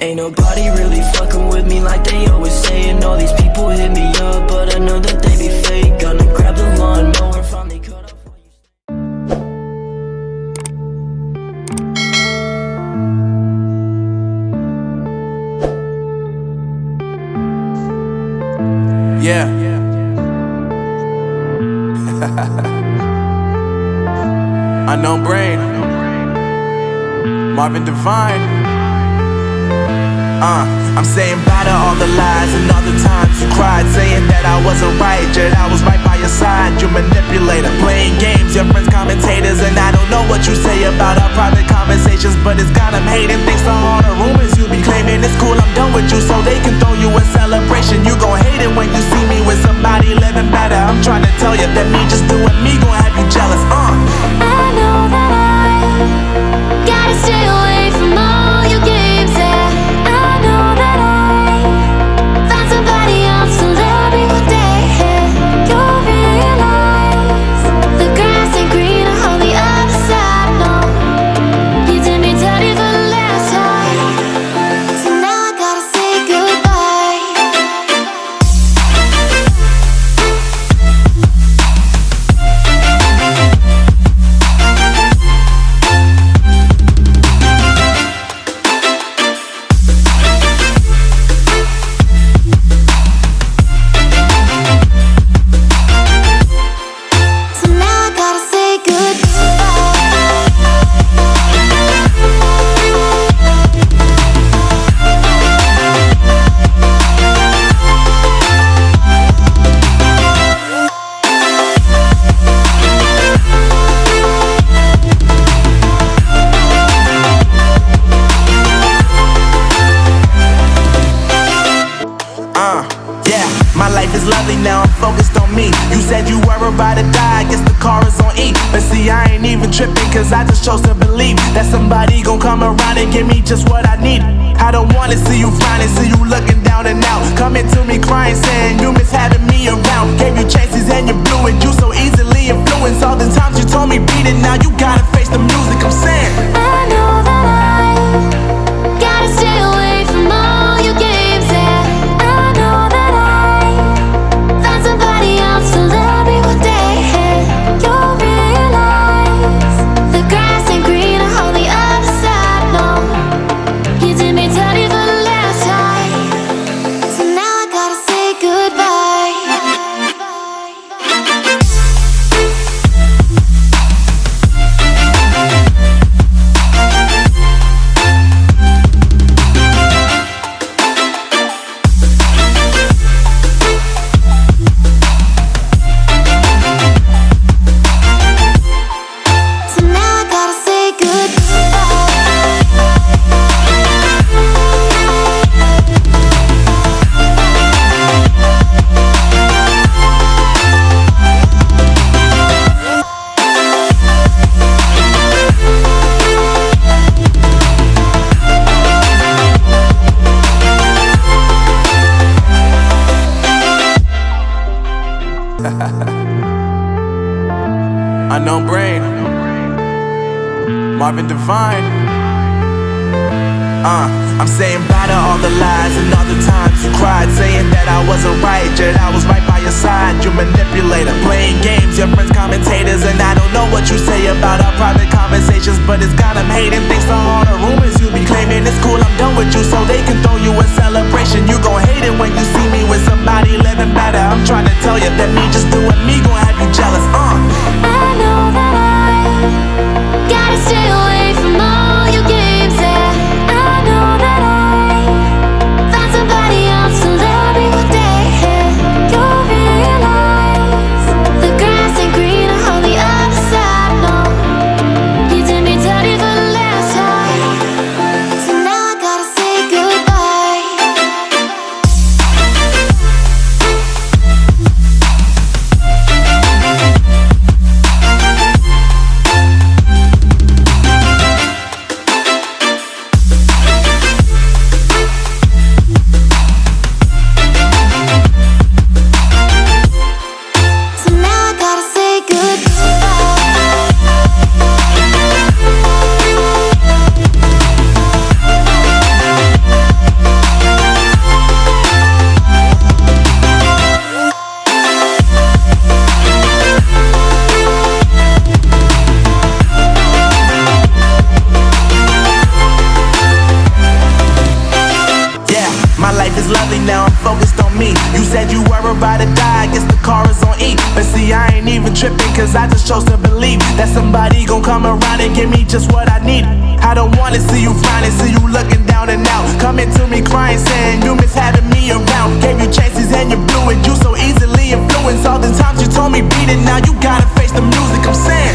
Ain't nobody really fucking with me like they always saying. All these people hit me up, but I know that they be fake. Gonna grab the lawnmower from the cut off. Yeah. Unknown brain. Marvin Devine. I'm saying bye to all the lies and all the times you cried, saying that I wasn't right, yet I was right by your side. You manipulator, playing games, your friends commentators, and I don't know what you say about our private conversations, but it's got them hating. Thanks to all the rumors you be claiming. It's cool, I'm done with you, so they can throw you a celebration. You gon' hate it when you see me with somebody living better. I'm trying to tell you that me just doing me gon' have you jealous. I know that I gotta stay away from all your games, yeah. I know that I found somebody else to love me one day, yeah. You'll realize the grass ain't greener on the other side, no. You did me dirty for the last time, so now I gotta say goodbye. So now I gotta say Yeah, my life is lovely now, I'm focused on me. You said you were about to die, I guess the car is on E. But see, I ain't even tripping, cause I just chose to believe that somebody gon' come around and give me just what I need. I don't wanna see you frowning, see you looking down and out, coming to me crying, saying you miss having me around. Gave you chances and you blew it, you so easily influenced. All the times you told me beat it, now you gotta face the music. I'm saying I know that I gotta stay away from all your games, yeah. I know that I found somebody else to love me one day, yeah. You'll realize the grass ain't greener on the other side, no. You did me dirty for the last time, so now I gotta say goodbye. So now I gotta say Unknown brain. Marvin Devine. I'm saying bye to all the lies and all the times you cried, saying that I wasn't right, yet I was right by your side. You manipulator, playing games, your friends commentators, and I don't know what you say about our private conversations, but it's got them hating. Thanks to all the rumors you be claiming. It's cool, I'm done with you, so they can throw you a celebration. You gon' hate it when you see me with somebody living better. I'm trying to tell you that me just doing me gon' have you jealous. I know that I gotta stay away from all your games, yeah. I know that I found somebody else to love me one day, yeah. You'll realize the grass ain't greener on the other side, no. You did me dirty for the last time, so now I gotta say goodbye. even tripping, cause I just chose to believe that somebody gon' come around and give me just what I need. I don't wanna see you frowning, see you looking down and out, coming to me crying, saying you miss having me around. Gave you chances and you blew it, you so easily influenced. All the times you told me beat it, now you gotta face the music I'm saying.